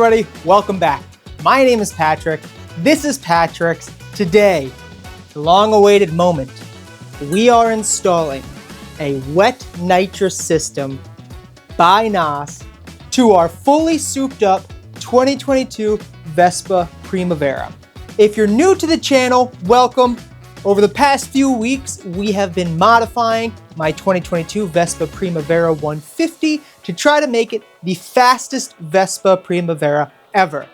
everybody, welcome back. My name is Patrick. This is Patrick's. Today, the long-awaited moment. We are installing a wet nitrous system by NOS to our fully souped up 2022 Vespa Primavera. If you're new to the channel, welcome. Over the past few weeks, we have been modifying my 2022 Vespa Primavera 150 to try to make it the fastest Vespa Primavera ever.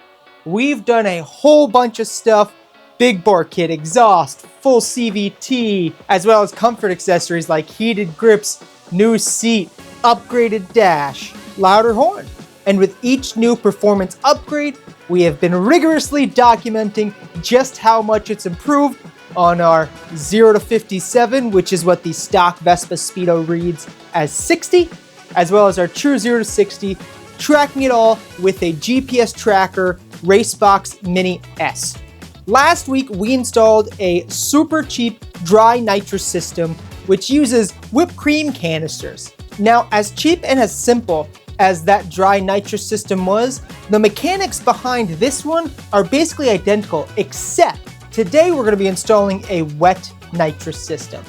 We've done a whole bunch of stuff: big bore kit, exhaust, full CVT, as well as comfort accessories like heated grips, new seat, upgraded dash, louder horn. And with each new performance upgrade, we have been rigorously documenting just how much it's improved on our 0 to 57, which is what the stock Vespa Speedo reads as 60, as well as our true 0 to 60, tracking it all with a GPS tracker Racebox Mini S. Last week, we installed a super cheap dry nitrous system, which uses whipped cream canisters. Now, as cheap and as simple as that dry nitrous system was, the mechanics behind this one are basically identical, except today we're going to be installing a wet nitrous system.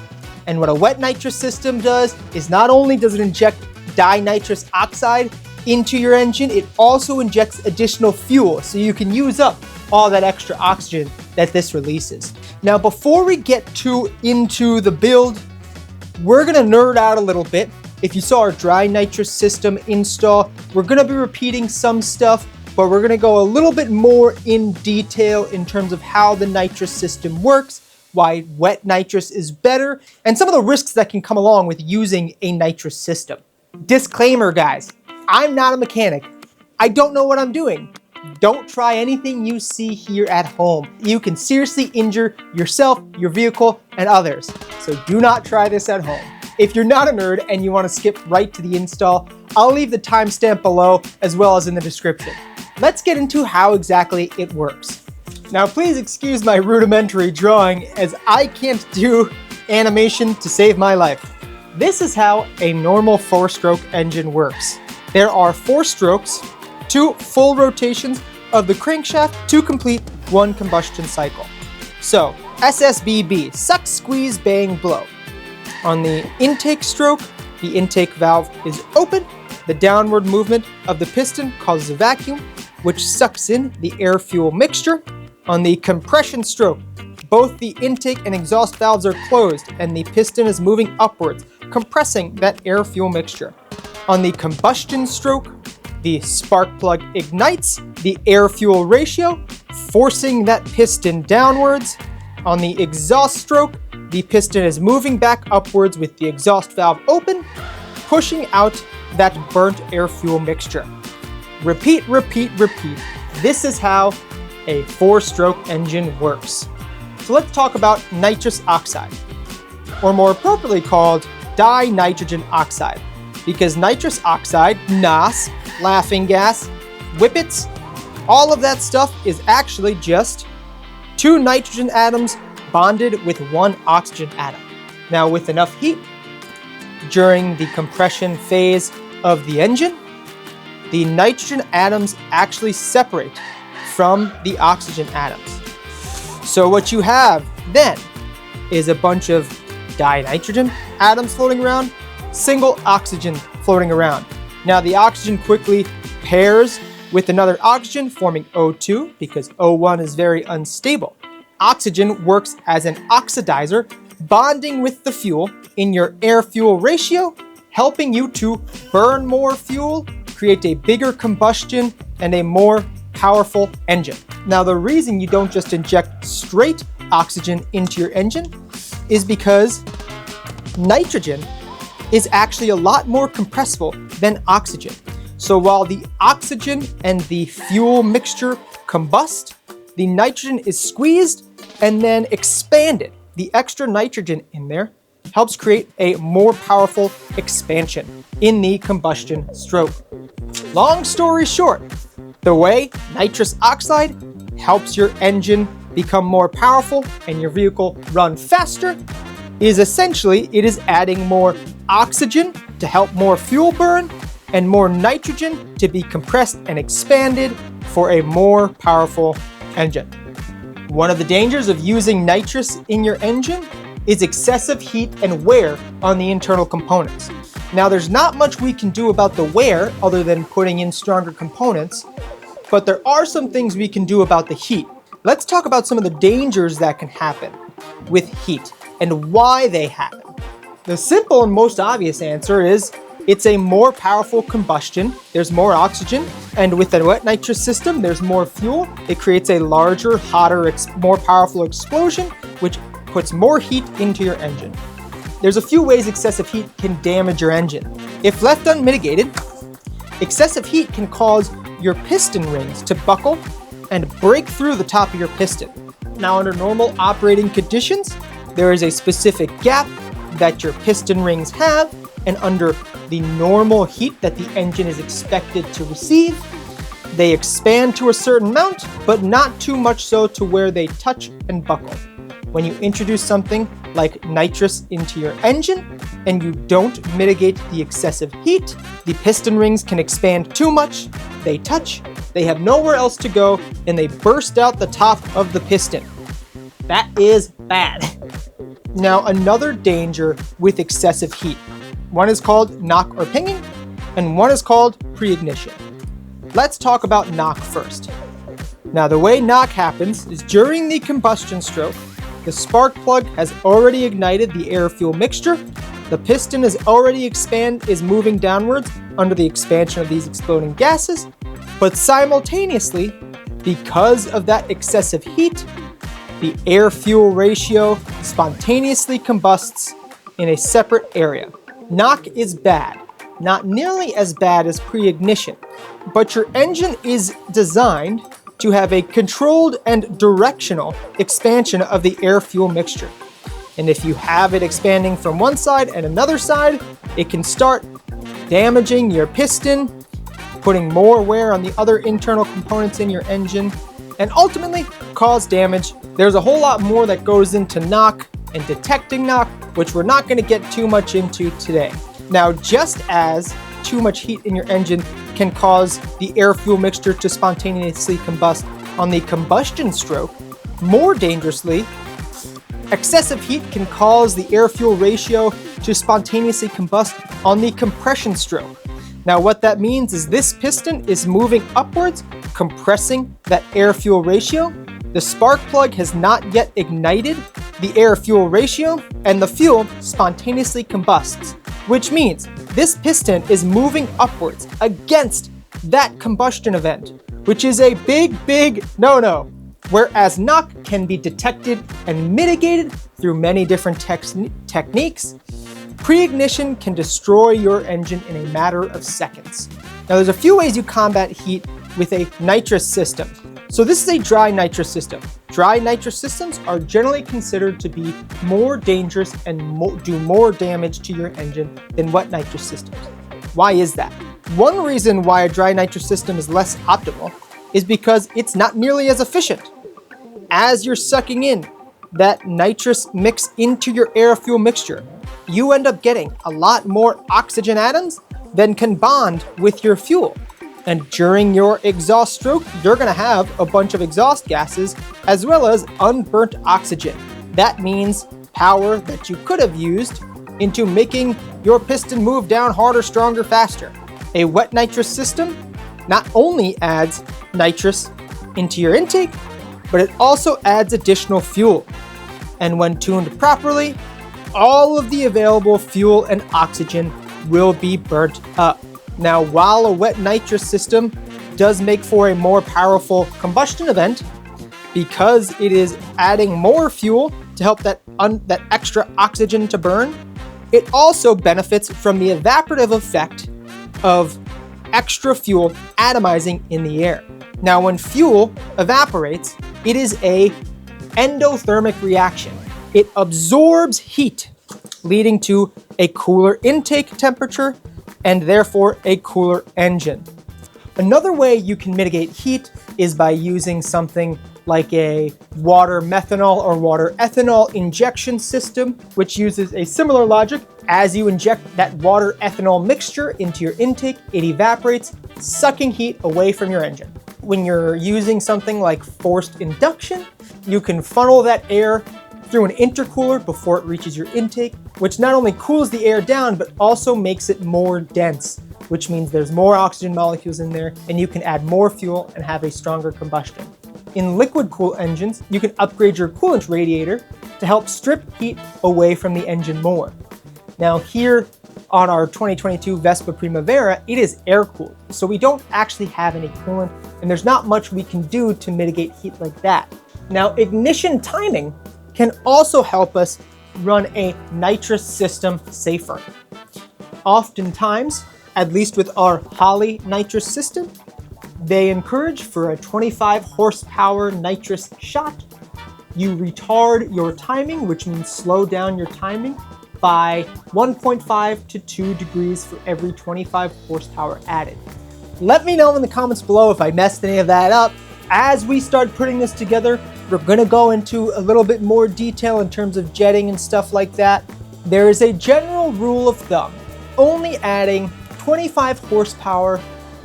And what a wet nitrous system does is not only does it inject dinitrous oxide into your engine, it also injects additional fuel so you can use up all that extra oxygen that this releases. Now, before we get too into the build, we're going to nerd out a little bit. If you saw our dry nitrous system install, we're going to be repeating some stuff, but we're going to go a little bit more in detail in terms of how the nitrous system works, why wet nitrous is better, and some of the risks that can come along with using a nitrous system. Disclaimer, guys, I'm not a mechanic. I don't know what I'm doing. Don't try anything you see here at home. You can seriously injure yourself, your vehicle, and others. So do not try this at home. If you're not a nerd and you want to skip right to the install, I'll leave the timestamp below as well as in the description. Let's get into how exactly it works. Now, please excuse my rudimentary drawing as I can't do animation to save my life. This is how a normal 4-stroke engine works. There are 4 strokes, 2 full rotations of the crankshaft to complete 1 combustion cycle. So, SSBB, suck, squeeze, bang, blow. On the intake stroke, the intake valve is open. The downward movement of the piston causes a vacuum, which sucks in the air-fuel mixture. On the compression stroke, both the intake and exhaust valves are closed and the piston is moving upwards, compressing that air-fuel mixture. On the combustion stroke, the spark plug ignites the air-fuel ratio, forcing that piston downwards. On the exhaust stroke, the piston is moving back upwards with the exhaust valve open, pushing out that burnt air-fuel mixture. Repeat, repeat, repeat. This is how a 4-stroke engine works. So let's talk about nitrous oxide, or more appropriately called dinitrogen oxide, because nitrous oxide, NOS, laughing gas, whippets, all of that stuff is actually just 2 nitrogen atoms bonded with 1 oxygen atom. Now, with enough heat during the compression phase of the engine, the nitrogen atoms actually separate from the oxygen atoms. So what you have then is a bunch of dinitrogen atoms floating around, single oxygen floating around. Now, the oxygen quickly pairs with another oxygen, forming O2 because O1 is very unstable. Oxygen works as an oxidizer, bonding with the fuel in your air-fuel ratio, helping you to burn more fuel, create a bigger combustion, and a more powerful engine. Now, the reason you don't just inject straight oxygen into your engine is because nitrogen is actually a lot more compressible than oxygen. So while the oxygen and the fuel mixture combust, the nitrogen is squeezed and then expanded. The extra nitrogen in there helps create a more powerful expansion in the combustion stroke. Long story short, the way nitrous oxide helps your engine become more powerful and your vehicle run faster is essentially it is adding more oxygen to help more fuel burn and more nitrogen to be compressed and expanded for a more powerful engine. One of the dangers of using nitrous in your engine is excessive heat and wear on the internal components. Now, there's not much we can do about the wear other than putting in stronger components, but there are some things we can do about the heat. Let's talk about some of the dangers that can happen with heat and why they happen. The simple and most obvious answer is it's a more powerful combustion. There's more oxygen, and with a wet nitrous system, there's more fuel. It creates a larger, hotter, more powerful explosion, which puts more heat into your engine. There's a few ways excessive heat can damage your engine. If left unmitigated, excessive heat can cause your piston rings to buckle and break through the top of your piston. Now, under normal operating conditions, there is a specific gap that your piston rings have, and under the normal heat that the engine is expected to receive, they expand to a certain amount, but not too much so to where they touch and buckle. When you introduce something like nitrous into your engine and you don't mitigate the excessive heat, the piston rings can expand too much, they touch, they have nowhere else to go, and they burst out the top of the piston. That is bad. Now, another danger with excessive heat. One is called knock or pinging, and one is called pre-ignition. Let's talk about knock first. Now, the way knock happens is during the combustion stroke, the spark plug has already ignited the air-fuel mixture, the piston is moving downwards under the expansion of these exploding gases, but simultaneously, because of that excessive heat, the air-fuel ratio spontaneously combusts in a separate area. Knock is bad, not nearly as bad as pre-ignition, but your engine is designed to have a controlled and directional expansion of the air-fuel mixture. And if you have it expanding from one side and another side, it can start damaging your piston, putting more wear on the other internal components in your engine, and ultimately cause damage. There's a whole lot more that goes into knock and detecting knock, which we're not going to get too much into today. Now, just as too much heat in your engine can cause the air-fuel mixture to spontaneously combust on the combustion stroke, more dangerously, excessive heat can cause the air-fuel ratio to spontaneously combust on the compression stroke. Now, what that means is this piston is moving upwards, compressing that air-fuel ratio. The spark plug has not yet ignited the air-fuel ratio, and the fuel spontaneously combusts, which means this piston is moving upwards against that combustion event, which is a big no-no. Whereas knock can be detected and mitigated through many different techniques, pre-ignition can destroy your engine in a matter of seconds. Now, there's a few ways you combat heat with a nitrous system. So this is a dry nitrous system. Dry nitrous systems are generally considered to be more dangerous and do more damage to your engine than wet nitrous systems. Why is that? One reason why a dry nitrous system is less optimal is because it's not nearly as efficient. As you're sucking in that nitrous mix into your air-fuel mixture, you end up getting a lot more oxygen atoms than can bond with your fuel. And during your exhaust stroke, you're going to have a bunch of exhaust gases as well as unburnt oxygen. That means power that you could have used into making your piston move down harder, stronger, faster. A wet nitrous system not only adds nitrous into your intake, but it also adds additional fuel. And when tuned properly, all of the available fuel and oxygen will be burnt up. Now, while a wet nitrous system does make for a more powerful combustion event, because it is adding more fuel to help that extra oxygen to burn, it also benefits from the evaporative effect of extra fuel atomizing in the air. Now, when fuel evaporates, it is an endothermic reaction. It absorbs heat, leading to a cooler intake temperature and therefore a cooler engine. Another way you can mitigate heat is by using something like a water methanol or water ethanol injection system, which uses a similar logic. As you inject that water ethanol mixture into your intake, it evaporates, sucking heat away from your engine. when you're using something like forced induction, you can funnel that air through an intercooler before it reaches your intake, which not only cools the air down, but also makes it more dense, which means there's more oxygen molecules in there and you can add more fuel and have a stronger combustion. In liquid cooled engines, you can upgrade your coolant radiator to help strip heat away from the engine more. Now here on our 2022 Vespa Primavera, it is air-cooled, so we don't actually have any coolant, and there's not much we can do to mitigate heat like that. Now, ignition timing can also help us run a nitrous system safer. Oftentimes, at least with our Holley nitrous system, they encourage for a 25 horsepower nitrous shot. You retard your timing, which means slow down your timing by 1.5 to 2 degrees for every 25 horsepower added. Let me know in the comments below if I messed any of that up. As we start putting this together, we're gonna go into a little bit more detail in terms of jetting and stuff like that. There is a general rule of thumb, only adding 25 horsepower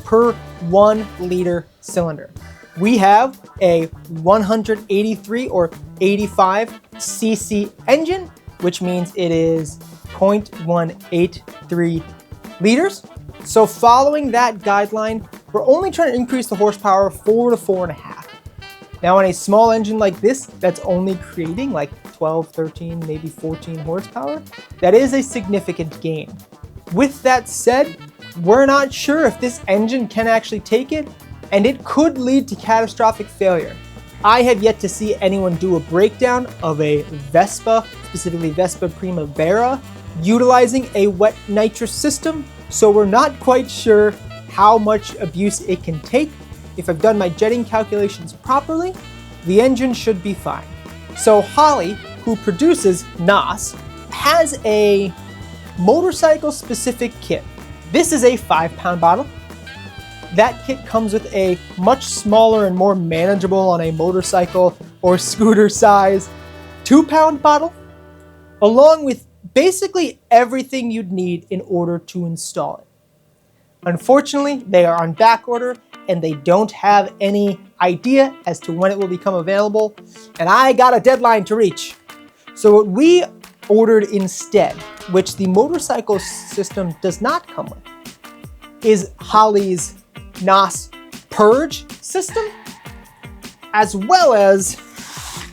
per 1 liter cylinder. We have a 183 or 85 cc engine, which means it is 0.183 liters. So following that guideline, we're only trying to increase the horsepower 4 to 4.5. Now on a small engine like this, that's only creating like 12, 13, maybe 14 horsepower, that is a significant gain. With that said, we're not sure if this engine can actually take it, and it could lead to catastrophic failure. I have yet to see anyone do a breakdown of a Vespa, specifically Vespa Primavera, utilizing a wet nitrous system, so we're not quite sure how much abuse it can take. If I've done my jetting calculations properly, the engine should be fine. So Holley, who produces NOS, has a motorcycle-specific kit. This is a 5-pound bottle. That kit comes with a much smaller and more manageable on a motorcycle or scooter size 2-pound bottle, along with basically everything you'd need in order to install it. Unfortunately, they are on back order and they don't have any idea as to when it will become available, and I got a deadline to reach. So what we ordered instead, which the motorcycle system does not come with, is Holley's NOS Purge system, as well as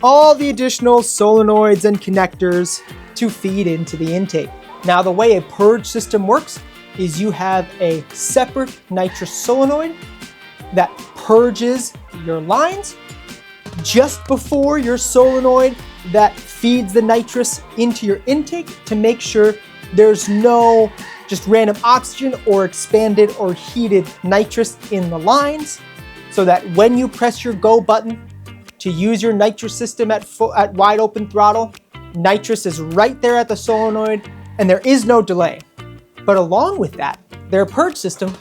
all the additional solenoids and connectors to feed into the intake. Now, the way a Purge system works is you have a separate nitrous solenoid that purges your lines just before your solenoid that feeds the nitrous into your intake to make sure there's no just random oxygen or expanded or heated nitrous in the lines, so that when you press your go button to use your nitrous system at wide open throttle, nitrous is right there at the solenoid and there is no delay. But along with that, their purge system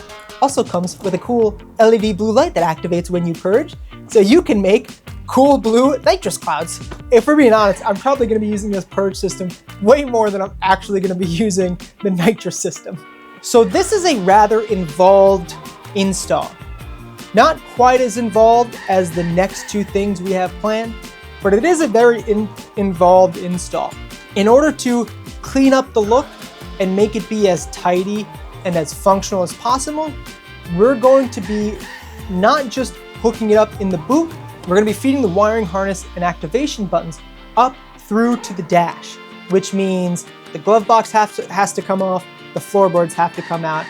also comes with a cool LED blue light that activates when you purge, so you can make cool blue nitrous clouds. If we're being honest, I'm probably going to be using this purge system way more than I'm actually going to be using the nitrous system. So this is a rather involved install. Not quite as involved as the next two things we have planned, but it is a very involved install. In order to clean up the look and make it be as tidy and as functional as possible, we're going to be not just hooking it up in the boot, we're going to be feeding the wiring harness and activation buttons up through to the dash, which means the glove box has to come off, the floorboards have to come out.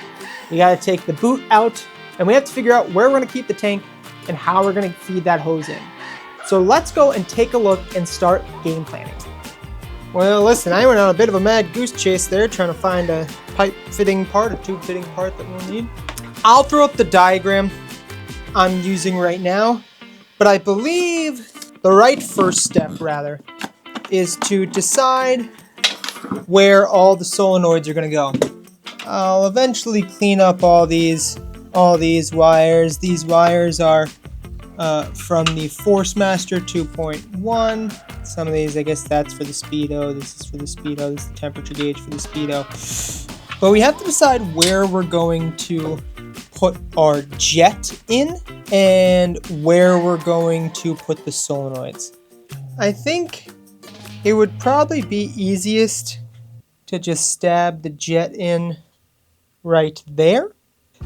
We got to take the boot out, and we have to figure out where we're going to keep the tank and how we're going to feed that hose in. So let's go and take a look and start game planning. Well, listen, I went on a bit of a mad goose chase there trying to find a pipe fitting part, a tube fitting part that we'll need. I'll throw up the diagram I'm using right now, but I believe the right first step, rather, is to decide where all the solenoids are going to go. I'll eventually clean up all these wires. These wires are from the Forcemaster 2.1. Some of these, I guess that's for the speedo. This is for the speedo. This is the temperature gauge for the speedo. But we have to decide where we're going to put our jet in and where we're going to put the solenoids. I think it would probably be easiest to just stab the jet in right there.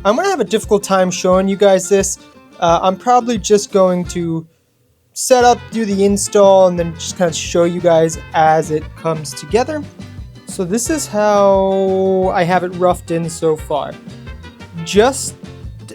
I'm gonna have a difficult time showing you guys this. I'm probably just going to set up, do the install, and then just kind of show you guys as it comes together. So this is how I have it roughed in so far. Just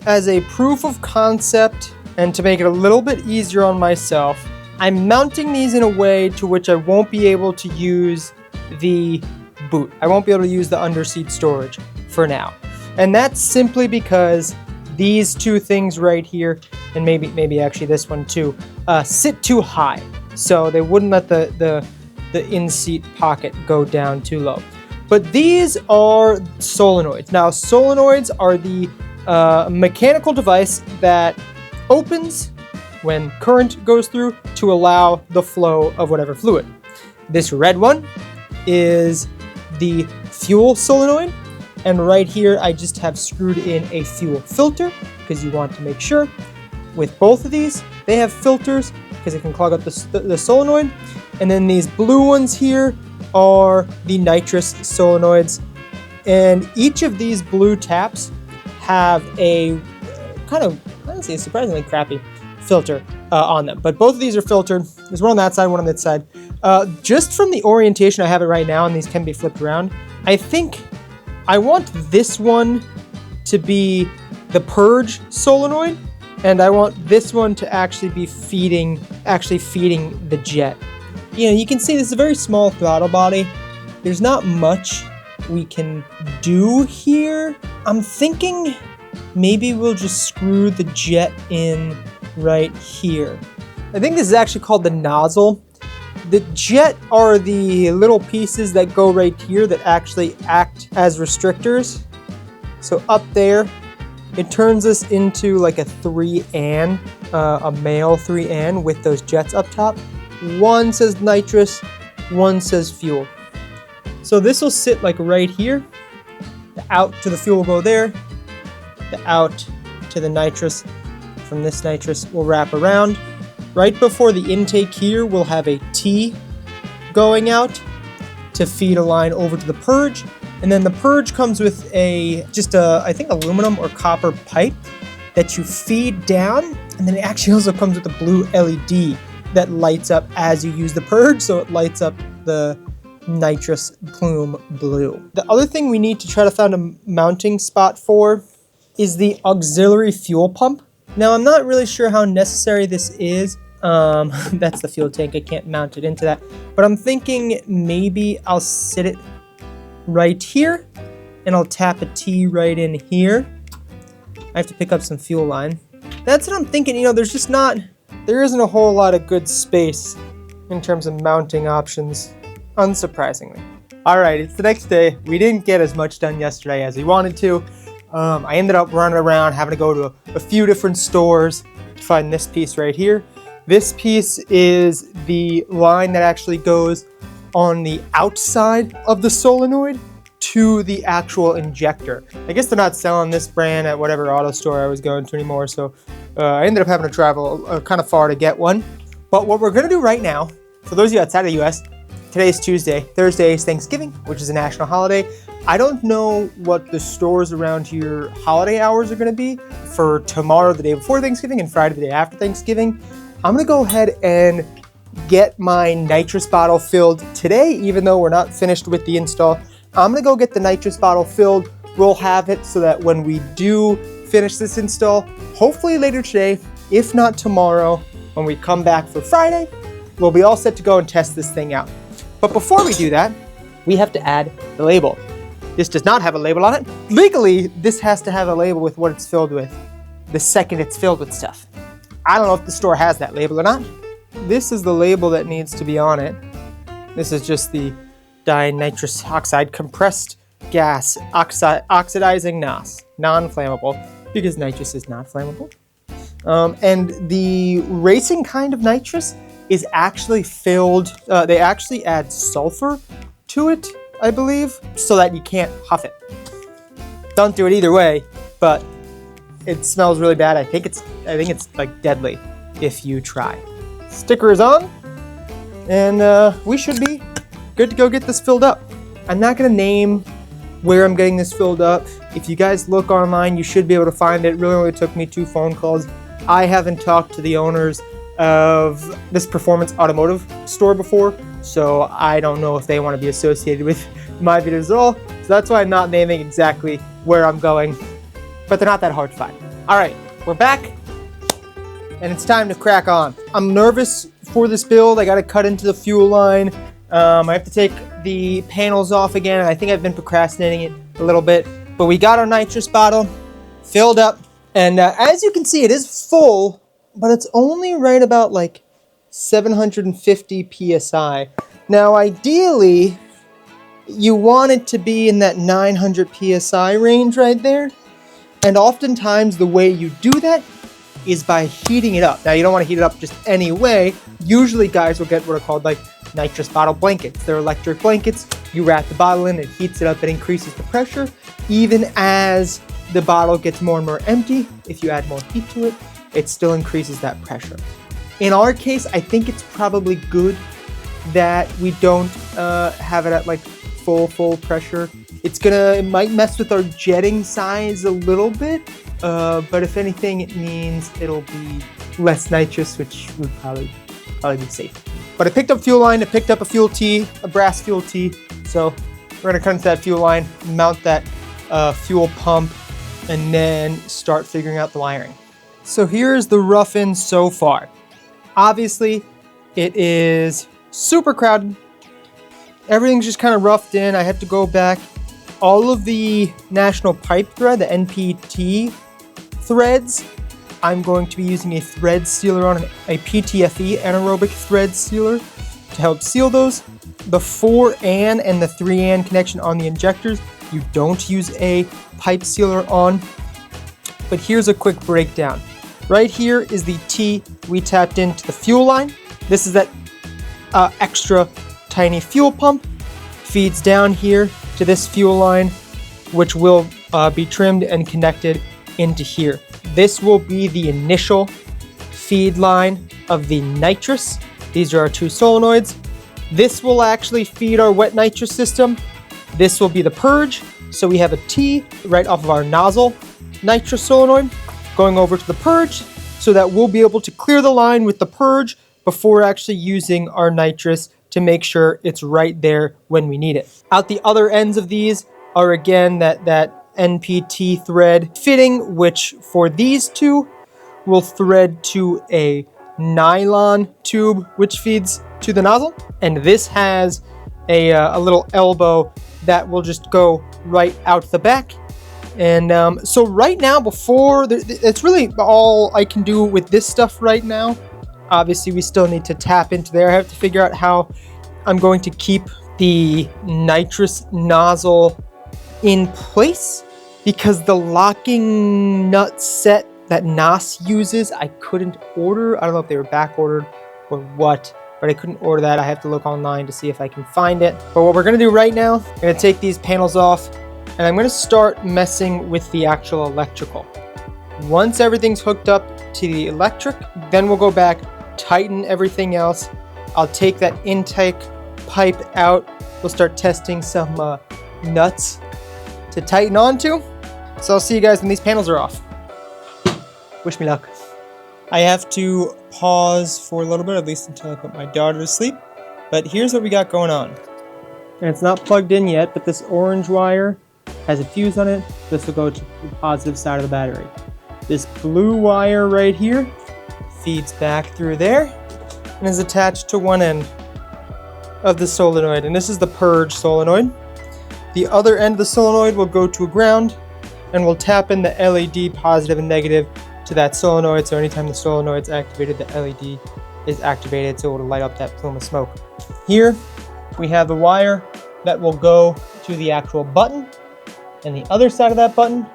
as a proof of concept and to make it a little bit easier on myself, I'm mounting these in a way to which I won't be able to use the boot. I won't be able to use the underseat storage for now. And that's simply because these two things right here, and maybe actually this one too, sit too high. So they wouldn't let the in-seat pocket go down too low. But these are solenoids. Now solenoids are the mechanical device that opens when current goes through to allow the flow of whatever fluid. This red one is the fuel solenoid, and right here I just have screwed in a fuel filter because you want to make sure with both of these they have filters because it can clog up the solenoid. And then these blue ones here are the nitrous solenoids, and each of these blue taps have a kind of, honestly, surprisingly crappy filter on them, but both of these are filtered. There's one on that side, one on this side. Just from the orientation I have it right now, and these can be flipped around, I think I want this one to be the Purge solenoid, and I want this one to actually be feeding the jet. You know, you can see this is a very small throttle body. There's not much we can do here. I'm thinking maybe we'll just screw the jet in right here. I think this is actually called the nozzle. The jet are the little pieces that go right here that actually act as restrictors. So up there, it turns this into like a 3-an, a male 3-an with those jets up top. One says nitrous, one says fuel. So this will sit like right here. The out to the fuel will go there. The out to the nitrous from this nitrous will wrap around. Right before the intake here, we'll have a T going out to feed a line over to the Purge. And then the Purge comes with I think aluminum or copper pipe that you feed down. And then it actually also comes with a blue LED that lights up as you use the Purge, so it lights up the nitrous plume blue. The other thing we need to try to find a mounting spot for is the auxiliary fuel pump. Now I'm not really sure how necessary this is. That's the fuel tank, I can't mount it into that. But I'm thinking maybe I'll sit it right here and I'll tap a T right in here. I have to pick up some fuel line. That's what I'm thinking. You know, there isn't a whole lot of good space in terms of mounting options, unsurprisingly. All right, it's the next day. We didn't get as much done yesterday as we wanted to. I ended up running around, having to go to a few different stores to find this piece right here. This piece is the line that actually goes on the outside of the solenoid to the actual injector. I guess they're not selling this brand at whatever auto store I was going to anymore, so I ended up having to travel kind of far to get one. But what we're gonna do right now, for those of you outside of the US, today is Tuesday. Thursday is Thanksgiving, which is a national holiday. I don't know what the stores around here holiday hours are gonna be for tomorrow, the day before Thanksgiving, and Friday, the day after Thanksgiving. I'm gonna go ahead and get my nitrous bottle filled today, even though we're not finished with the install. I'm gonna go get the nitrous bottle filled. We'll have it so that when we do finish this install, hopefully later today, if not tomorrow, when we come back for Friday, we'll be all set to go and test this thing out. But before we do that, we have to add the label. This does not have a label on it. Legally, this has to have a label with what it's filled with the second it's filled with stuff. I don't know if the store has that label or not. This is the label that needs to be on it. This is just the dinitrous oxide compressed gas oxidizing NOS, non-flammable, because nitrous is not flammable. And the racing kind of nitrous is actually filled, they actually add sulfur to it, I believe, so that you can't huff it. Don't do it either way, but it smells really bad. I think it's like deadly if you try. Sticker is on, and we should be good to go get this filled up. I'm not gonna name where I'm getting this filled up. If you guys look online, you should be able to find it. It really only took me 2 phone calls. I haven't talked to the owners of this performance automotive store before, so I don't know if they want to be associated with my videos at all. So that's why I'm not naming exactly where I'm going, but they're not that hard to find. All right, we're back, and it's time to crack on. I'm nervous for this build. I got to cut into the fuel line. I have to take the panels off again. I think I've been procrastinating it a little bit, but we got our nitrous bottle filled up, and as you can see, it is full, but it's only right about like 750 psi. Now, ideally, you want it to be in that 900 psi range right there, and oftentimes the way you do that is by heating it up. Now, you don't want to heat it up just any way. Usually guys will get what are called like nitrous bottle blankets. They're electric blankets. You wrap the bottle in, it heats it up, it increases the pressure. Even as the bottle gets more and more empty, if you add more heat to it, it still increases that pressure. In our case, I think it's probably good that we don't have it at like full pressure. It might mess with our jetting size a little bit, but if anything, it means it'll be less nitrous, which would probably be safe. But I picked up fuel line, I picked up a fuel tee, a brass fuel tee. So we're gonna cut into that fuel line, mount that fuel pump, and then start figuring out the wiring. So here's the rough-in so far. Obviously, it is super crowded. Everything's just kind of roughed in. I have to go back. All of the national pipe thread, the NPT threads, I'm going to be using a thread sealer on a PTFE anaerobic thread sealer to help seal those. The 4AN and the 3AN connection on the injectors, you don't use a pipe sealer on. But here's a quick breakdown. Right here is the T we tapped into the fuel line. This is that extra tiny fuel pump. Feeds down here to this fuel line, which will be trimmed and connected into here. This will be the initial feed line of the nitrous. These are our 2 solenoids. This will actually feed our wet nitrous system. This will be the purge. So we have a T right off of our nozzle nitrous solenoid going over to the purge, so that we'll be able to clear the line with the purge before actually using our nitrous to make sure it's right there when we need it. Out the other ends of these are again that NPT thread fitting, which for these 2 will thread to a nylon tube which feeds to the nozzle, and this has a little elbow that will just go right out the back. And so right now, it's really all I can do with this stuff right now. Obviously, we still need to tap into there. I have to figure out how I'm going to keep the nitrous nozzle in place, because the locking nut set that NOS uses, I couldn't order. I don't know if they were back ordered or what, but I couldn't order that. I have to look online to see if I can find it. But what we're gonna do right now, I'm gonna take these panels off, and I'm gonna start messing with the actual electrical. Once everything's hooked up to the electric, then we'll go back, tighten everything else. I'll take that intake pipe out. We'll start testing some nuts to tighten onto. So I'll see you guys when these panels are off. Wish me luck. I have to pause for a little bit, at least until I put my daughter to sleep. But here's what we got going on. And it's not plugged in yet, but this orange wire has a fuse on it. This will go to the positive side of the battery. This blue wire right here feeds back through there and is attached to one end of the solenoid. And this is the purge solenoid. The other end of the solenoid will go to a ground, and we'll tap in the LED positive and negative to that solenoid. So anytime the solenoid's activated, the LED is activated, so it'll light up that plume of smoke. Here we have the wire that will go to the actual button, and the other side of that button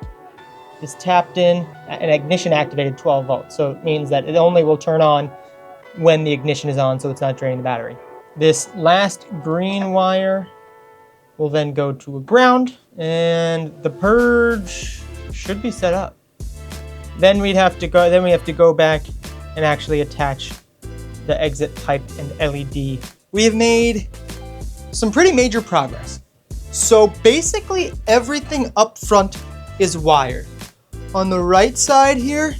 is tapped in an ignition activated 12 volts. So it means that it only will turn on when the ignition is on, so it's not draining the battery. This last green wire will then go to a ground, and the purge should be set up. Then we have to go back and actually attach the exit pipe and LED. We have made some pretty major progress. So basically everything up front is wired. On the right side here,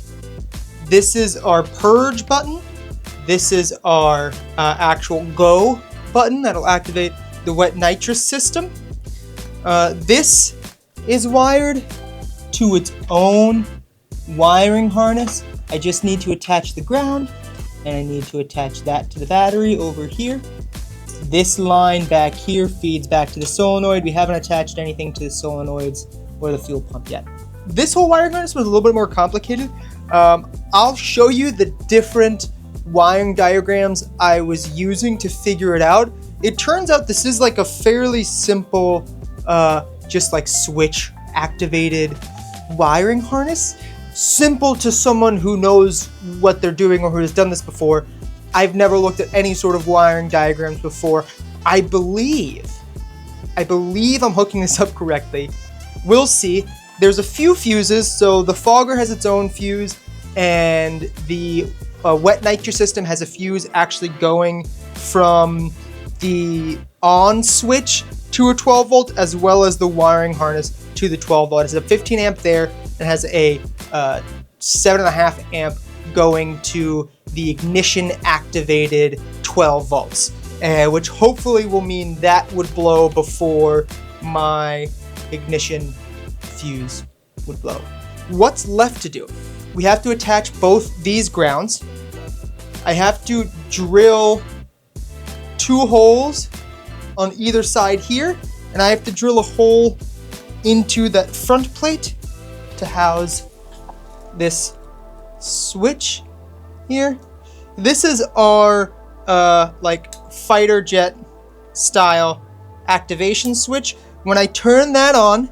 this is our purge button. This is our actual go button that'll activate the wet nitrous system. This is wired to its own wiring harness. I just need to attach the ground, and I need to attach that to the battery over here. This line back here feeds back to the solenoid. We haven't attached anything to the solenoids or the fuel pump yet. This whole wiring harness was a little bit more complicated. I'll show you the different wiring diagrams I was using to figure it out. It turns out this is like a fairly simple, just like switch activated wiring harness. Simple to someone who knows what they're doing or who has done this before. I've never looked at any sort of wiring diagrams before. I believe I'm hooking this up correctly. We'll see. There's a few fuses, so the fogger has its own fuse, and the wet nitrous system has a fuse actually going from the on switch to a 12 volt, as well as the wiring harness to the 12 volt. It's a 15 amp there, and has a 7.5 amp going to the ignition activated 12 volts, which hopefully will mean that would blow before my ignition fuse would blow. What's left to do? We have to attach both these grounds. I have to drill 2 holes on either side here, and I have to drill a hole into that front plate to house this switch here. This is our like fighter jet style activation switch. When I turn that on,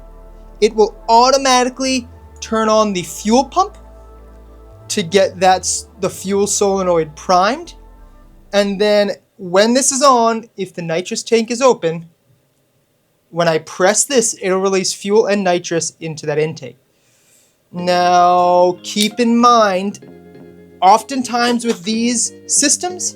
it will automatically turn on the fuel pump to get the fuel solenoid primed. And then when this is on, if the nitrous tank is open, when I press this, it'll release fuel and nitrous into that intake. Now, keep in mind, oftentimes with these systems,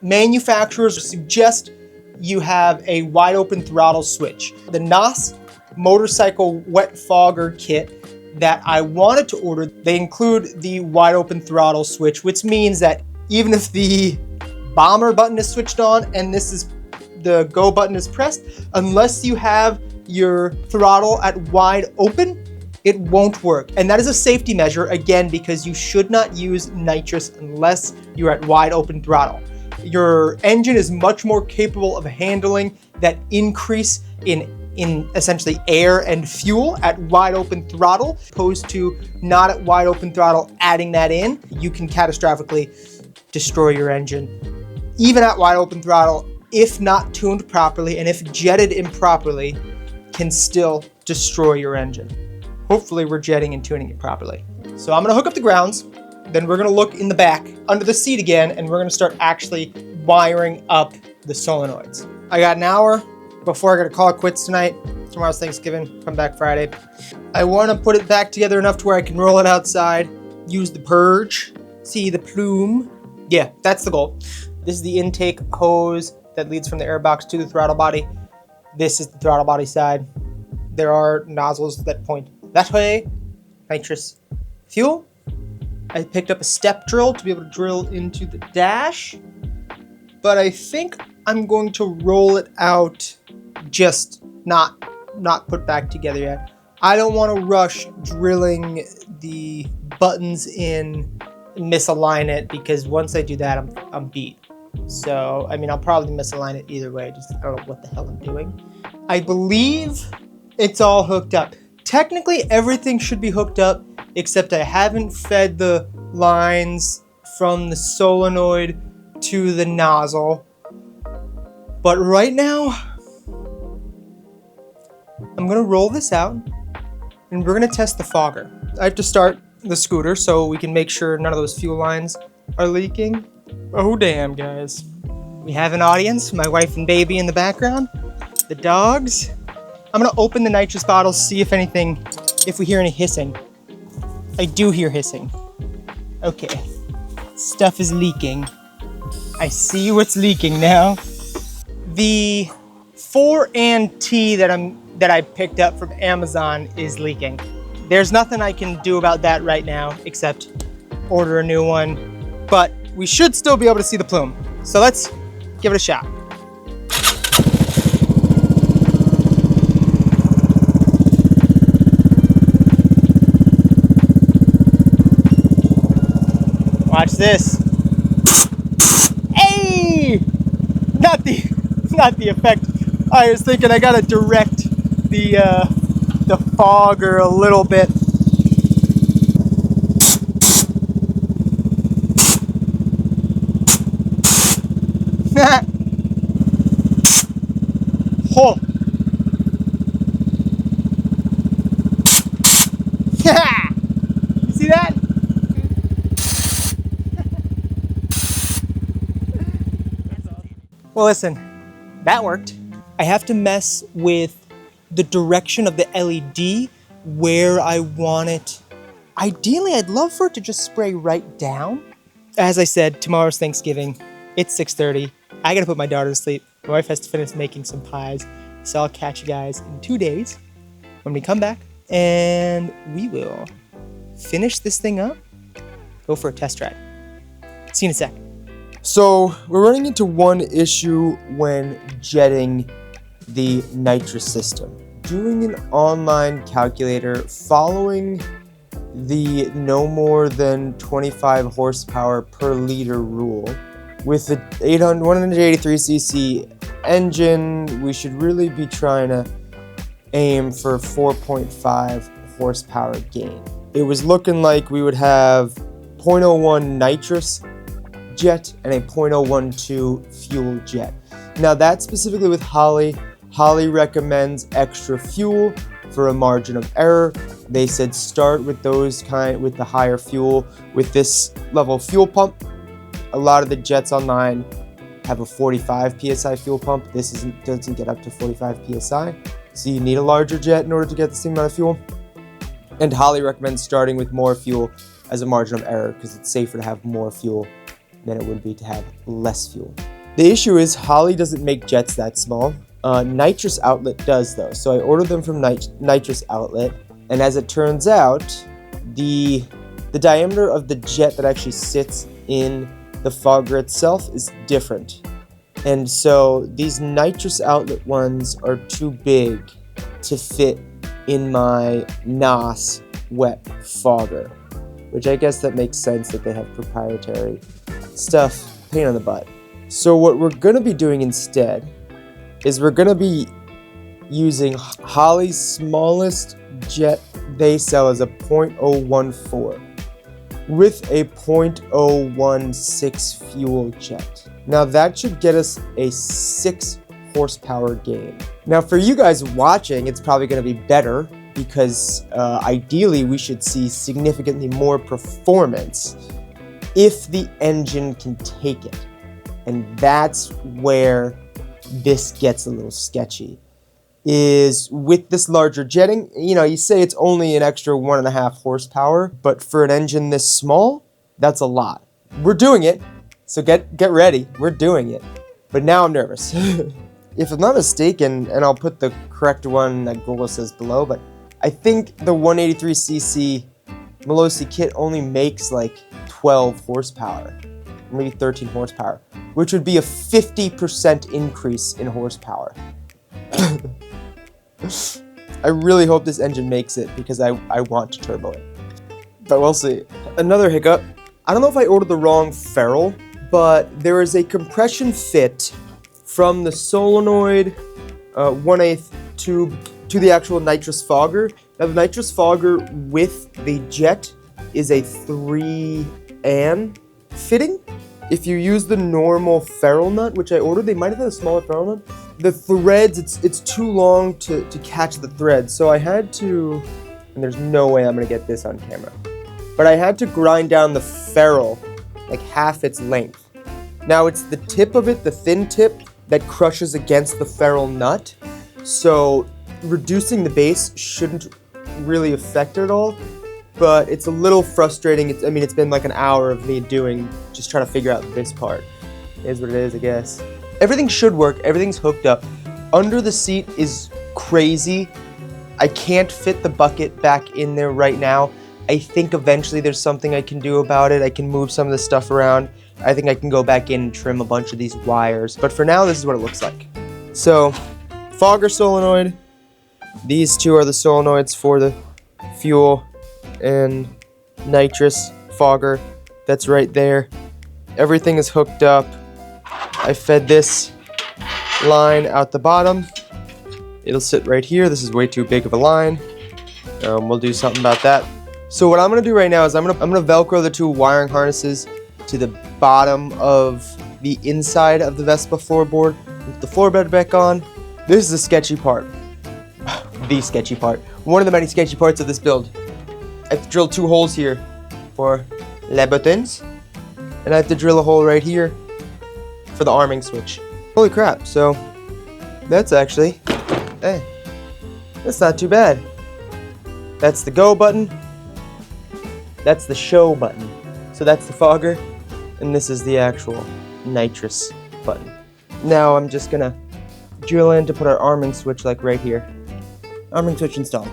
manufacturers suggest you have a wide open throttle switch. The NOS motorcycle wet fogger kit that I wanted to order, they include the wide open throttle switch, which means that even if the bomber button is switched on and the go button is pressed, unless you have your throttle at wide open, it won't work. And that is a safety measure, again, because you should not use nitrous unless you're at wide open throttle. Your engine is much more capable of handling that increase in essentially air and fuel at wide open throttle, opposed to not at wide open throttle. Adding that in, you can catastrophically destroy your engine. Even at wide open throttle, if not tuned properly and if jetted improperly, can still destroy your engine. Hopefully we're jetting and tuning it properly. So I'm gonna hook up the grounds, then we're gonna look in the back under the seat again, and we're gonna start actually wiring up the solenoids. I got an hour before I gotta call it quits tonight. Tomorrow's Thanksgiving, come back Friday. I wanna put it back together enough to where I can roll it outside, use the purge, see the plume. Yeah, that's the goal. This is the intake hose that leads from the air box to the throttle body. This is the throttle body side. There are nozzles that point that way, nitrous fuel. I picked up a step drill to be able to drill into the dash, but I think I'm going to roll it out, just not put back together yet. I don't want to rush drilling the buttons in and misalign it, because once I do that, I'm beat. So, I mean, I'll probably misalign it either way. I don't know what the hell I'm doing. I believe it's all hooked up. Technically, everything should be hooked up, except I haven't fed the lines from the solenoid to the nozzle. But right now, I'm gonna roll this out, and we're gonna test the fogger. I have to start the scooter so we can make sure none of those fuel lines are leaking. Oh damn, guys. We have an audience, my wife and baby in the background, the dogs. I'm gonna open the nitrous bottles, see if we hear any hissing. I do hear hissing. Okay, stuff is leaking. I see what's leaking now. The 4&T that I picked up from Amazon is leaking. There's nothing I can do about that right now except order a new one, but we should still be able to see the plume. So let's give it a shot. Watch this. Hey! Not the effect. I was thinking I gotta direct the fogger a little bit. Oh. You see that? Well, listen, that worked. I have to mess with the direction of the LED where I want it. Ideally, I'd love for it to just spray right down. As I said, tomorrow's Thanksgiving. It's 6:30. I gotta put my daughter to sleep. My wife has to finish making some pies. So I'll catch you guys in 2 days when we come back and we will finish this thing up, go for a test drive. See you in a sec. So we're running into one issue when jetting the nitrous system. Doing an online calculator following the no more than 25 horsepower per liter rule with the 183cc engine, we should really be trying to aim for 4.5 horsepower gain. It was looking like we would have 0.01 nitrous jet and a 0.012 fuel jet. Now that's specifically with Holley. Holley recommends extra fuel for a margin of error. They said start with with the higher fuel with this level fuel pump. A lot of the jets online have a 45 psi fuel pump. This doesn't get up to 45 psi, so you need a larger jet in order to get the same amount of fuel. And Holley recommends starting with more fuel as a margin of error because it's safer to have more fuel than it would be to have less fuel. The issue is Holley doesn't make jets that small. Nitrous Outlet does though, so I ordered them from Nitrous Outlet, and as it turns out, the diameter of the jet that actually sits in the fogger itself is different. And so these Nitrous Outlet ones are too big to fit in my NOS wet fogger, which I guess that makes sense that they have proprietary stuff, pain in the butt. So what we're gonna be doing instead is we're gonna be using Holley's smallest jet they sell as a 0.014 with a 0.016 fuel jet. Now that should get us a 6 horsepower gain. Now for you guys watching, it's probably gonna be better because ideally we should see significantly more performance if the engine can take it. And that's where this gets a little sketchy, is with this larger jetting, you say it's only an extra 1.5 horsepower, but for an engine this small, that's a lot. We're doing it, so get ready, we're doing it. But now I'm nervous. If I'm not mistaken, and I'll put the correct one that Google says below, but I think the 183cc Melosi kit only makes like 12 horsepower, maybe 13 horsepower, which would be a 50% increase in horsepower. I really hope this engine makes it because I want to turbo it. But we'll see. Another hiccup. I don't know if I ordered the wrong ferrule, but there is a compression fit from the solenoid 1/8 tube to the actual nitrous fogger. Now the nitrous fogger with the jet is a 3N fitting. If you use the normal ferrule nut, which I ordered, they might have had a smaller ferrule nut. The threads, it's too long to catch the threads, so I had to, and there's no way I'm gonna get this on camera, but I had to grind down the ferrule like half its length. Now it's the tip of it, the thin tip, that crushes against the ferrule nut, so reducing the base shouldn't really affect it at all. but it's a little frustrating. I mean, it's been like an hour of me just trying to figure out this part. It is what it is, I guess. Everything should work. Everything's hooked up. Under the seat is crazy. I can't fit the bucket back in there right now. I think eventually there's something I can do about it. I can move some of this stuff around. I think I can go back in and trim a bunch of these wires. But for now, this is what it looks like. So, fogger solenoid. These two are the solenoids for the fuel and nitrous fogger. That's right there. Everything is hooked up. I fed this line out the bottom. It'll sit right here. This is way too big of a line. We'll do something about that. So what I'm gonna do right now is I'm gonna Velcro the two wiring harnesses to the bottom of the inside of the Vespa floorboard with the floor bed back on. This is the sketchy part. The sketchy part. One of the many sketchy parts of this build. I have to drill 2 holes here for les buttons, and I have to drill a hole right here for the arming switch. Holy crap, so that's actually, hey, that's not too bad. That's the go button. That's the show button. So that's the fogger, and this is the actual nitrous button. Now I'm just gonna drill in to put our arming switch like right here. Arming switch installed.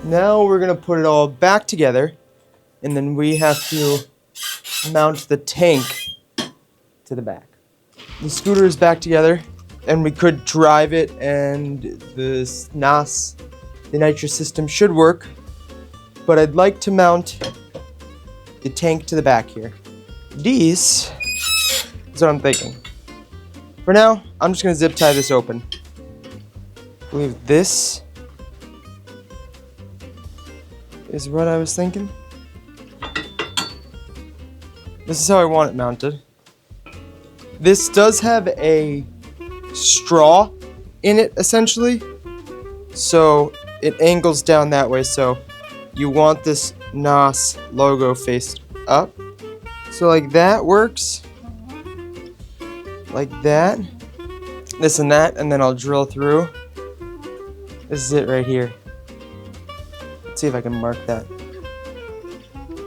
Now we're gonna put it all back together, and then we have to mount the tank to the back. The scooter is back together, and we could drive it, and the NOS, the nitrous system, should work, but I'd like to mount the tank to the back here. These is what I'm thinking. For now, I'm just gonna zip tie this open. I believe this is what I was thinking. This is how I want it mounted. This does have a straw in it, essentially. So it angles down that way, so you want this NOS logo faced up. So like that works. Like that. This and that, and then I'll drill through. This is it right here. Let's see if I can mark that.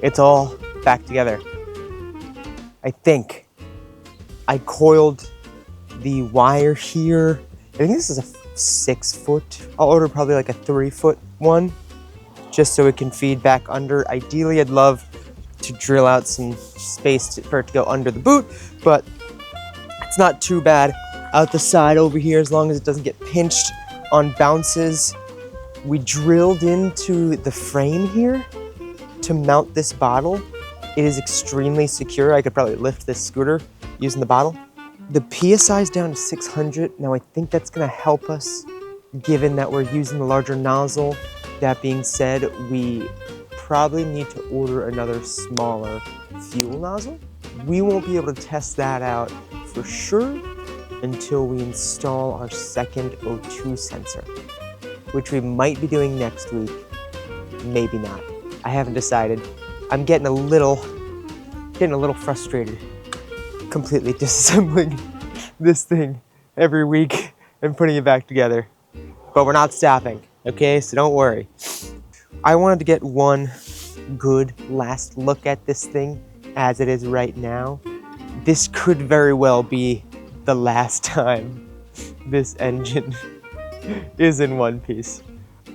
It's all back together. I think I coiled the wire here. I think this is a 6 foot. I'll order probably like a 3 foot one, just so it can feed back under. Ideally, I'd love to drill out some space for it to go under the boot, but it's not too bad out the side over here as long as it doesn't get pinched on bounces. We drilled into the frame here to mount this bottle. It is extremely secure. I could probably lift this scooter using the bottle. The PSI is down to 600. Now I think that's gonna help us given that we're using the larger nozzle. That being said, we probably need to order another smaller fuel nozzle. We won't be able to test that out for sure until we install our second O2 sensor, which we might be doing next week, maybe not. I haven't decided. I'm getting a little frustrated completely disassembling this thing every week and putting it back together. But we're not stopping, okay? So don't worry. I wanted to get one good last look at this thing as it is right now. This could very well be the last time this engine is in one piece.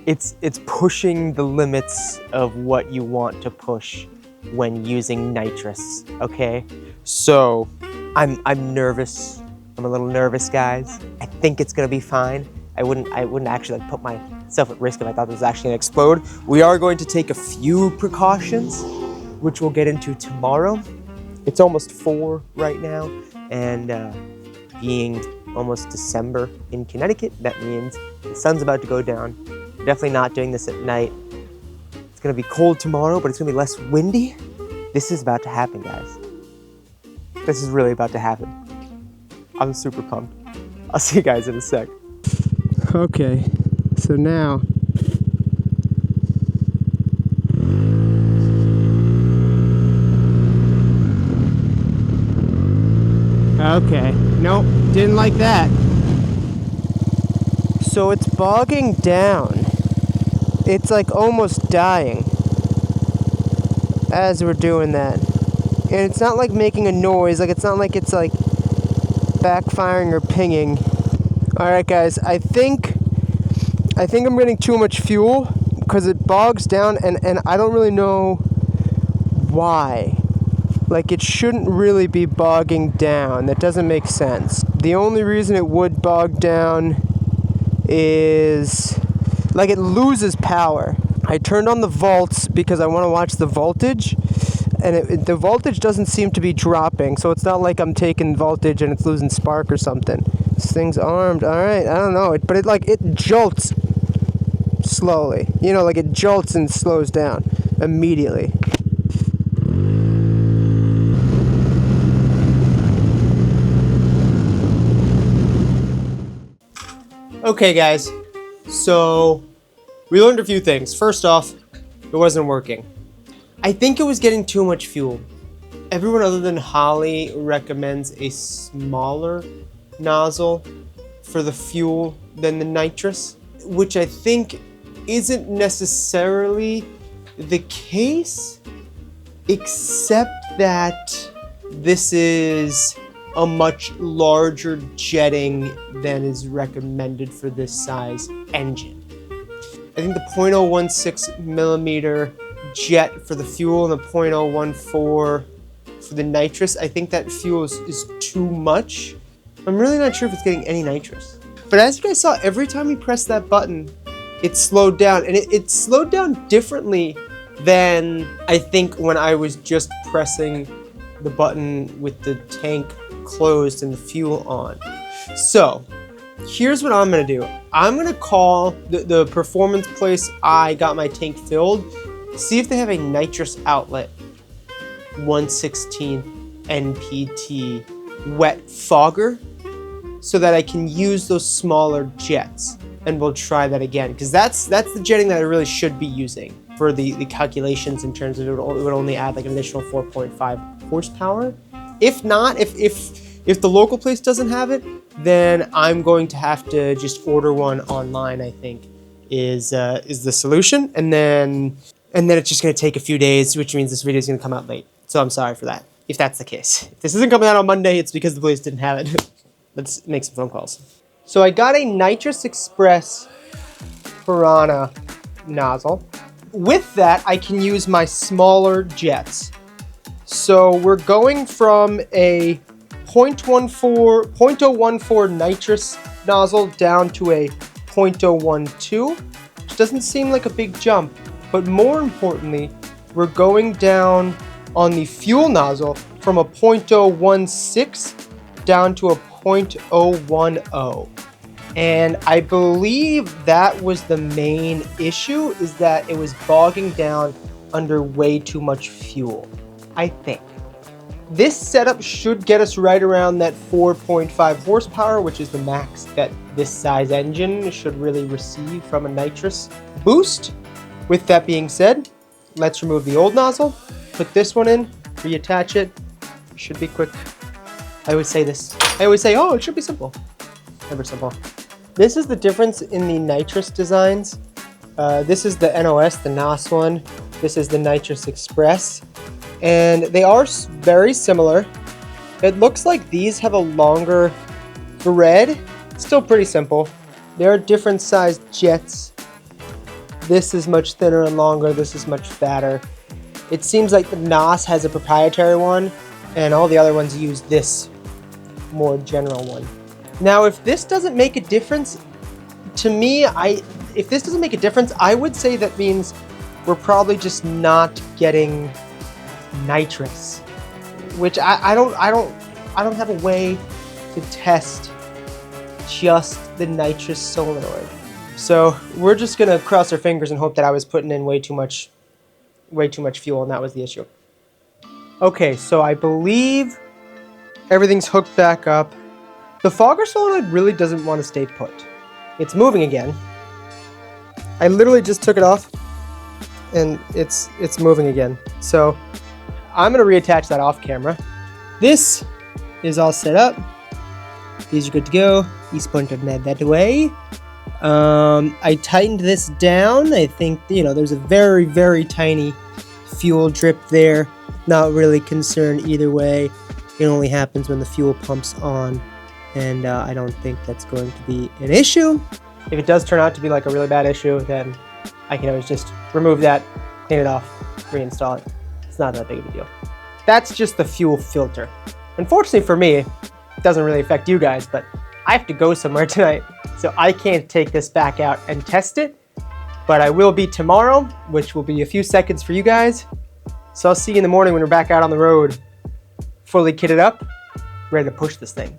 It's pushing the limits of what you want to push when using nitrous, okay? So I'm nervous. I'm a little nervous, guys. I think it's gonna be fine. I wouldn't actually put myself at risk if I thought this was actually gonna explode. We are going to take a few precautions, which we'll get into tomorrow. It's almost 4 right now, and being almost December in Connecticut, that means the sun's about to go down. We're definitely not doing this at night. It's gonna be cold tomorrow, but it's gonna be less windy. This is about to happen, guys. This is really about to happen. I'm super pumped. I'll see you guys in a sec. Okay, so now okay, nope, didn't like that. So it's bogging down it's like almost dying as we're doing that. And it's not like making a noise, like it's not like it's like backfiring or pinging. Alright guys, I think I'm getting too much fuel because it bogs down and I don't really know why. Like it shouldn't really be bogging down. That doesn't make sense. The only reason it would bog down is like it loses power. I turned on the volts because I want to watch the voltage, and the voltage doesn't seem to be dropping, so it's not like I'm taking voltage and it's losing spark or something. This thing's armed. Alright, I don't know, but it jolts slowly. You know, like it jolts and slows down immediately. Okay guys, so we learned a few things. First off, it wasn't working. I think it was getting too much fuel. Everyone other than Holly recommends a smaller nozzle for the fuel than the nitrous, which I think isn't necessarily the case, except that this is a much larger jetting than is recommended for this size engine. I think the 0.016 millimeter jet for the fuel and the 0.014 for the nitrous, I think that fuel is too much. I'm really not sure if it's getting any nitrous. But as you guys saw, every time we pressed that button, it slowed down. And it slowed down differently than I think when I was just pressing the button with the tank closed and the fuel on. So here's what I'm gonna do. I'm gonna call the performance place I got my tank filled, see if they have a nitrous outlet 1/16 NPT wet fogger so that I can use those smaller jets, and we'll try that again, because that's the jetting that I really should be using for the calculations in terms of it would only add like an additional 4.5 horsepower. If not, if the local place doesn't have it, then I'm going to have to just order one online, I think is the solution, and then it's just going to take a few days, which means this video is going to come out late. So I'm sorry for that, if that's the case. If this isn't coming out on Monday, it's because the place didn't have it. Let's make some phone calls. So I got a Nitrous Express Piranha nozzle. With that, I can use my smaller jets. So we're going from a 0.014 nitrous nozzle down to a 0.012, which doesn't seem like a big jump, but more importantly, we're going down on the fuel nozzle from a 0.016 down to a 0.010. And I believe that was the main issue, is that it was bogging down under way too much fuel, I think. This setup should get us right around that 4.5 horsepower, which is the max that this size engine should really receive from a nitrous boost. With that being said, let's remove the old nozzle, put this one in, reattach it. It should be quick. I always say this. I always say, oh, it should be simple. Never simple. This is the difference in the nitrous designs. This is the NOS, the NOS one. This is the Nitrous Express. And they are very similar. It looks like these have a longer thread. Still pretty simple. There are different sized jets. This is much thinner and longer. This is much fatter. It seems like the NOS has a proprietary one, and all the other ones use this more general one. Now, if this doesn't make a difference, to me, if this doesn't make a difference, I would say that means we're probably just not getting nitrous, which I don't have a way to test just the nitrous solenoid. So we're just gonna cross our fingers and hope that I was putting in way too much fuel, and that was the issue. Okay, so I believe everything's hooked back up. The fogger solenoid really doesn't want to stay put. It's moving again. I literally just took it off, and it's moving again. So I'm gonna reattach that off camera. This is all set up. These are good to go. These pointed that way. I tightened this down. I think, you know, there's a very, very tiny fuel drip there. Not really concerned either way. It only happens when the fuel pumps on, and I don't think that's going to be an issue. If it does turn out to be like a really bad issue, then I can always just remove that, clean it off, reinstall it. It's not that big of a deal. That's just the fuel filter. Unfortunately for me, it doesn't really affect you guys, but I have to go somewhere tonight, so I can't take this back out and test it, but I will be tomorrow, which will be a few seconds for you guys. So I'll see you in the morning when we're back out on the road, fully kitted up, ready to push this thing.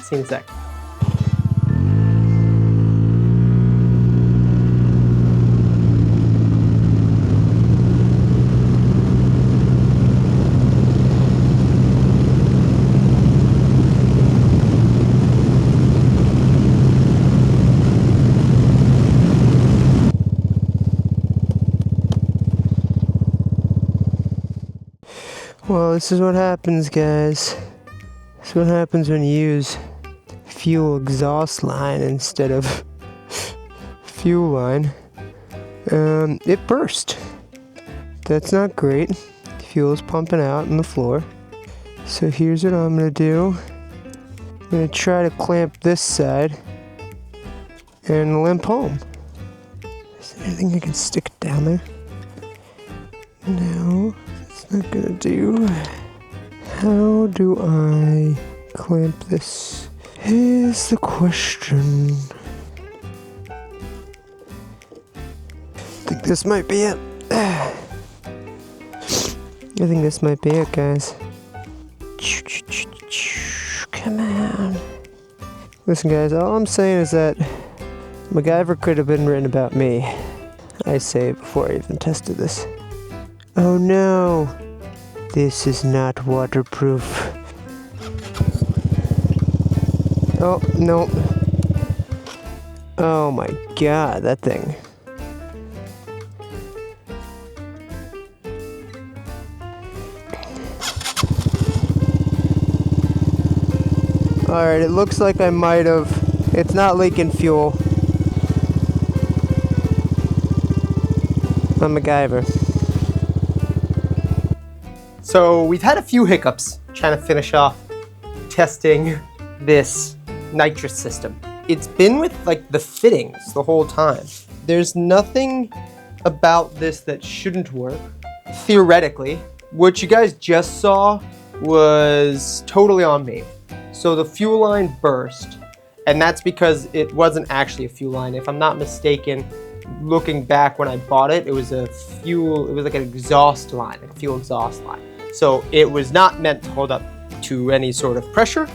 See you in a sec. Well, this is what happens, guys. This is what happens when you use fuel exhaust line instead of fuel line. It burst. That's not great. Fuel's pumping out on the floor. So here's what I'm gonna do. I'm gonna try to clamp this side and limp home. Is there anything I can stick it down there? No. Not gonna do. How do I clamp this? Is the question. I think this might be it. I think this might be it, guys. Come on. Listen, guys, all I'm saying is that MacGyver could have been written about me. I say before I even tested this. Oh no, this is not waterproof. Oh, no. Oh my god, that thing. Alright, it looks like I might have. It's not leaking fuel. I'm MacGyver. So we've had a few hiccups trying to finish off testing this nitrous system. It's been with like the fittings the whole time. There's nothing about this that shouldn't work. Theoretically, what you guys just saw was totally on me. So the fuel line burst, and that's because it wasn't actually a fuel line. If I'm not mistaken, looking back when I bought it, it was like an exhaust line, a fuel exhaust line. So it was not meant to hold up to any sort of pressure.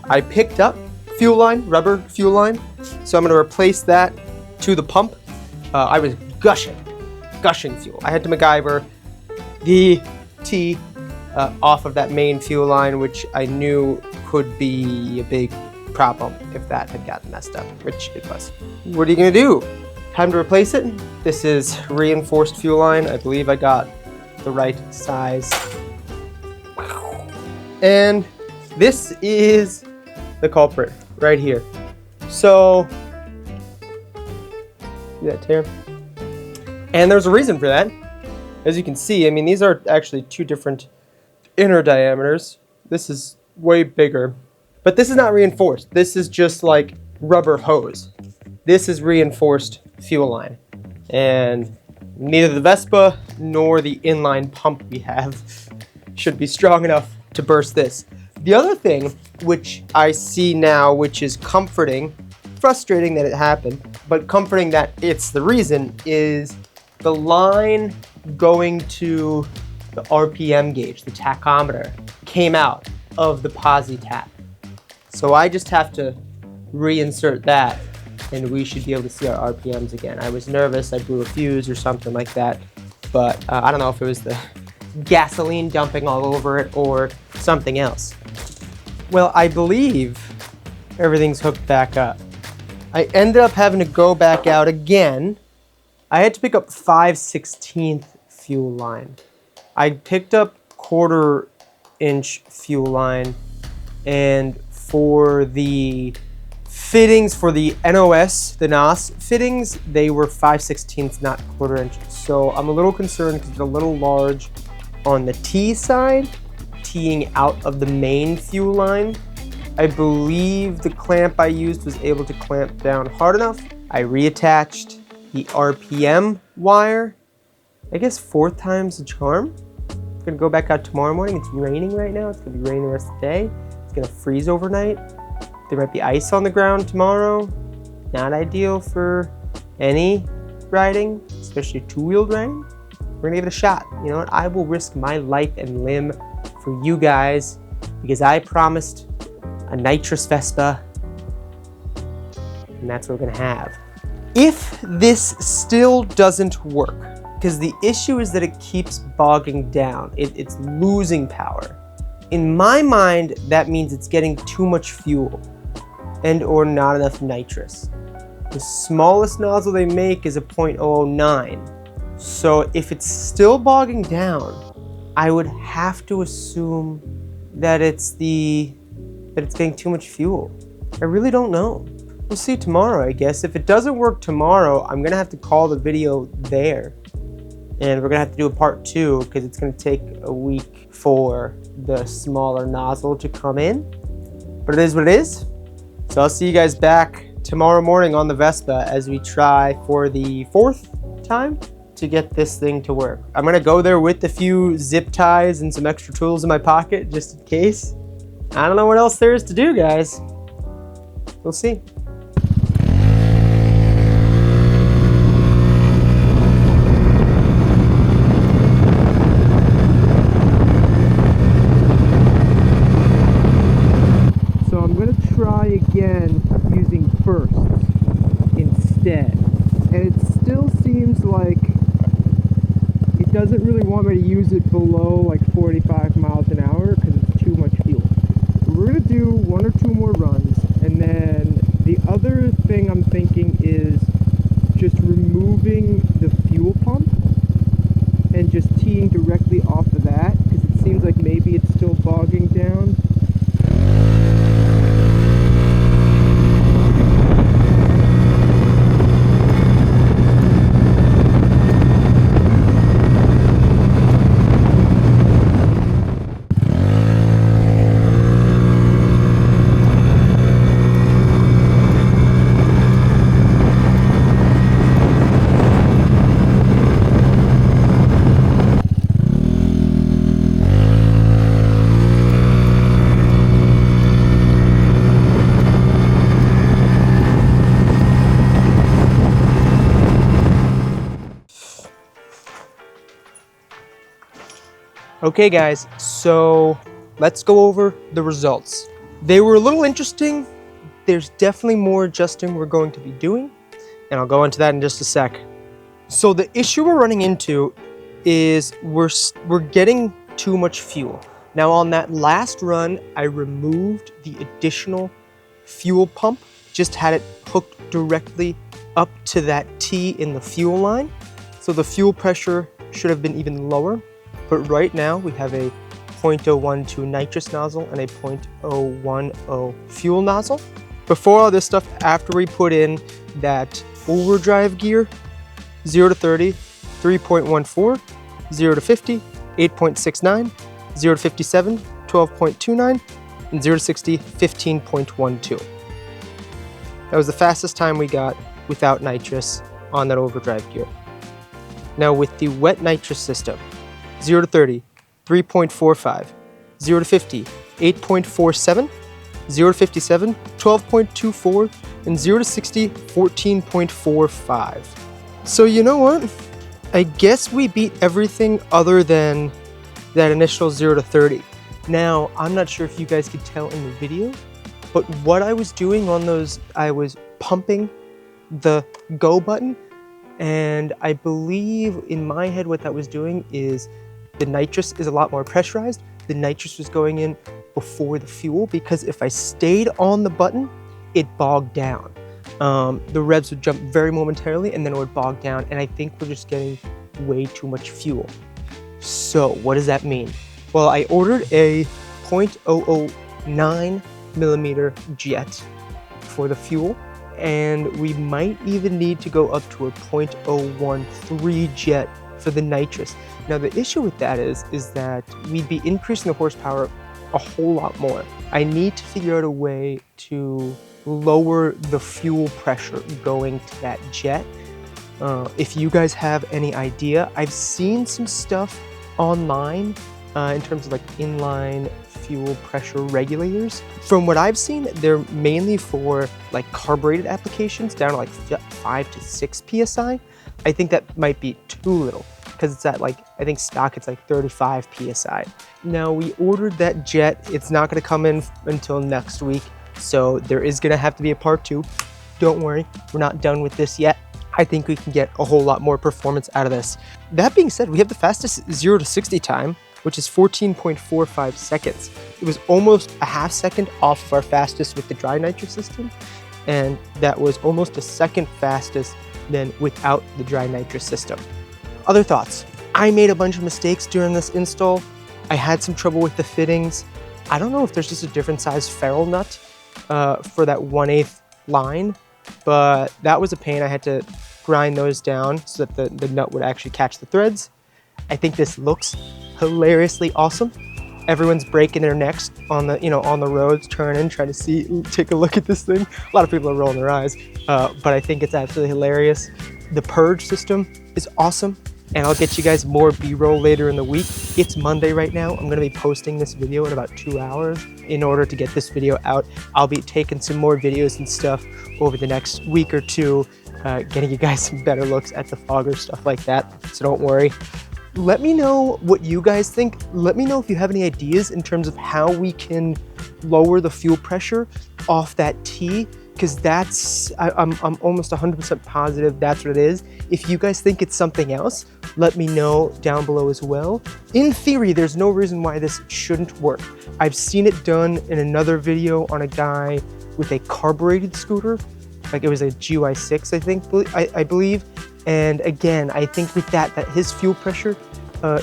I picked up fuel line, rubber fuel line. So I'm gonna replace that to the pump. I was gushing fuel. I had to MacGyver the T off of that main fuel line, which I knew could be a big problem if that had gotten messed up, which it was. What are you gonna do? Time to replace it. This is reinforced fuel line. I believe I got the right size. And this is the culprit right here. So, see that tear? And there's a reason for that. As you can see, I mean, these are actually two different inner diameters. This is way bigger, but this is not reinforced. This is just like rubber hose. This is reinforced fuel line. And neither the Vespa nor the inline pump we have should be strong enough to burst this. The other thing, which I see now, which is comforting, frustrating that it happened, but comforting that it's the reason, is the line going to the RPM gauge, the tachometer, came out of the posi tap. So I just have to reinsert that, and we should be able to see our RPMs again. I was nervous, I blew a fuse or something like that, but I don't know if it was the gasoline dumping all over it or something else. Well, I believe everything's hooked back up. I ended up having to go back out again. I had to pick up 5/16 fuel line. I picked up 1/4 inch fuel line, and for the fittings for the NOS, the NOS fittings, they were 5/16, not 1/4 inch. So I'm a little concerned because it's a little large on the T side, teeing out of the main fuel line. I believe the clamp I used was able to clamp down hard enough. I reattached the RPM wire, I guess 4th time's the charm. I'm gonna go back out tomorrow morning. It's raining right now. It's gonna be raining the rest of the day. It's gonna freeze overnight. There might be ice on the ground tomorrow. Not ideal for any riding, especially 2-wheeled riding. We're gonna give it a shot. You know what? I will risk my life and limb for you guys because I promised a nitrous Vespa, and that's what we're gonna have. If this still doesn't work, because the issue is that it keeps bogging down, it's losing power. In my mind, that means it's getting too much fuel and or not enough nitrous. The smallest nozzle they make is a 0.009. So if it's still bogging down, I would have to assume that it's getting too much fuel. I really don't know. We'll see tomorrow, I guess. If it doesn't work tomorrow, I'm gonna have to call the video there. And we're gonna have to do a part 2 because it's gonna take a week for the smaller nozzle to come in. But it is what it is. So I'll see you guys back tomorrow morning on the Vespa as we try for the 4th time to get this thing to work. I'm gonna go there with a few zip ties and some extra tools in my pocket just in case. I don't know what else there is to do, guys. We'll see. So I'm gonna try again using firsts instead. And it still seems like it doesn't really want me to use it below like 45 miles an hour because it's too much fuel. We're gonna do 1 or 2 more runs, and then the other thing I'm thinking is just removing the fuel pump and just teeing directly off of that because it seems like maybe it's still bogging down. Okay guys, so let's go over the results. They were a little interesting. There's definitely more adjusting we're going to be doing, and I'll go into that in just a sec. So the issue we're running into is we're getting too much fuel. Now on that last run, I removed the additional fuel pump, just had it hooked directly up to that T in the fuel line. So the fuel pressure should have been even lower. But right now we have a 0.012 nitrous nozzle and a 0.010 fuel nozzle. Before all this stuff, after we put in that overdrive gear, 0 to 30, 3.14, 0 to 50, 8.69, 0 to 57, 12.29, and 0 to 60, 15.12. That was the fastest time we got without nitrous on that overdrive gear. Now with the wet nitrous system, 0 to 30, 3.45, 0 to 50, 8.47, 0 to 57, 12.24, and 0 to 60, 14.45. So you know what? I guess we beat everything other than that initial 0 to 30. Now, I'm not sure if you guys could tell in the video, but what I was doing on those, I was pumping the go button, and I believe in my head what that was doing is the nitrous is a lot more pressurized. The nitrous was going in before the fuel because if I stayed on the button, it bogged down. The revs would jump very momentarily and then it would bog down, and I think we're just getting way too much fuel. So what does that mean? Well, I ordered a 0.009 millimeter jet for the fuel, and we might even need to go up to a 0.013 jet for the nitrous. Now the issue with that is that we'd be increasing the horsepower a whole lot more. I need to figure out a way to lower the fuel pressure going to that jet. If you guys have any idea, I've seen some stuff online in terms of like inline fuel pressure regulators. From what I've seen, they're mainly for like carbureted applications down to like 5 to 6 psi. I think that might be too little because it's at like, I think stock it's like 35 psi. Now we ordered that jet. It's not going to come in until next week, so there is going to have to be a part 2. Don't worry, we're not done with this yet. I think we can get a whole lot more performance out of this. That being said, we have the fastest 0 to 60 time, which is 14.45 seconds. It was almost a half second off of our fastest with the dry nitrous system, and that was almost a second fastest than without the dry nitrous system. Other thoughts. I made a bunch of mistakes during this install. I had some trouble with the fittings. I don't know if there's just a different size ferrule nut for that 1/8 line, but that was a pain. I had to grind those down so that the nut would actually catch the threads. I think this looks hilariously awesome. Everyone's breaking their necks on the on the roads, turning, trying to take a look at this thing. A lot of people are rolling their eyes, but I think it's absolutely hilarious. The Purge system is awesome, and I'll get you guys more B-roll later in the week. It's Monday right now. I'm going to be posting this video in about 2 hours. In order to get this video out, I'll be taking some more videos and stuff over the next week or two, getting you guys some better looks at the fogger, stuff like that, so don't worry. Let me know what you guys think. Let me know if you have any ideas in terms of how we can lower the fuel pressure off that T, because I'm almost 100% positive that's what it is. If you guys think it's something else, let me know down below as well. In theory, there's no reason why this shouldn't work. I've seen it done in another video on a guy with a carbureted scooter, like it was a GUI 6, I believe. And again, I think with that his fuel pressure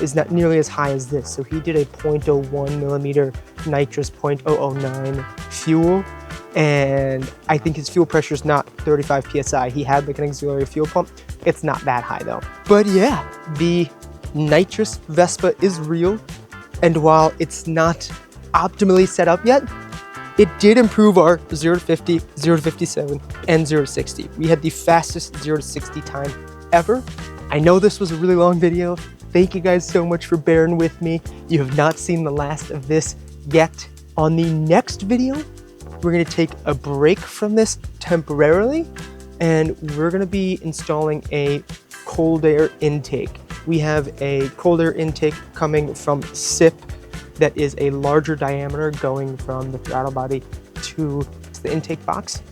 is not nearly as high as this. So he did a 0.01 millimeter nitrous 0.009 fuel, and I think his fuel pressure is not 35 psi. He had like an auxiliary fuel pump. It's not that high though. But yeah, the nitrous Vespa is real, and while it's not optimally set up yet, it did improve our 0 to 50, 0 to 57, and 0 to 60. We had the fastest 0 to 60 time ever. I know this was a really long video. Thank you guys so much for bearing with me. You have not seen the last of this yet. On the next video, we're gonna take a break from this temporarily, and we're gonna be installing a cold air intake. We have a cold air intake coming from SIP that is a larger diameter going from the throttle body to the intake box.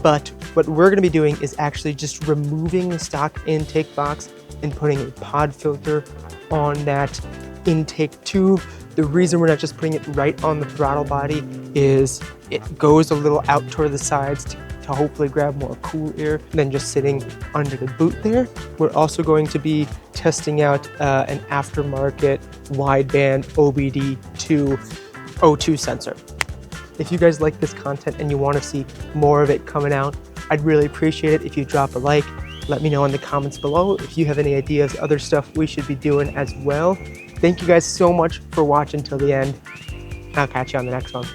But what we're going to be doing is actually just removing the stock intake box and putting a pod filter on that intake tube. The reason we're not just putting it right on the throttle body is it goes a little out toward the sides to hopefully grab more cool air than just sitting under the boot there. We're also going to be testing out an aftermarket wideband OBD2 O2 sensor. If you guys like this content and you want to see more of it coming out, I'd really appreciate it if you drop a like. Let me know in the comments below if you have any ideas, other stuff we should be doing as well. Thank you guys so much for watching till the end. I'll catch you on the next one.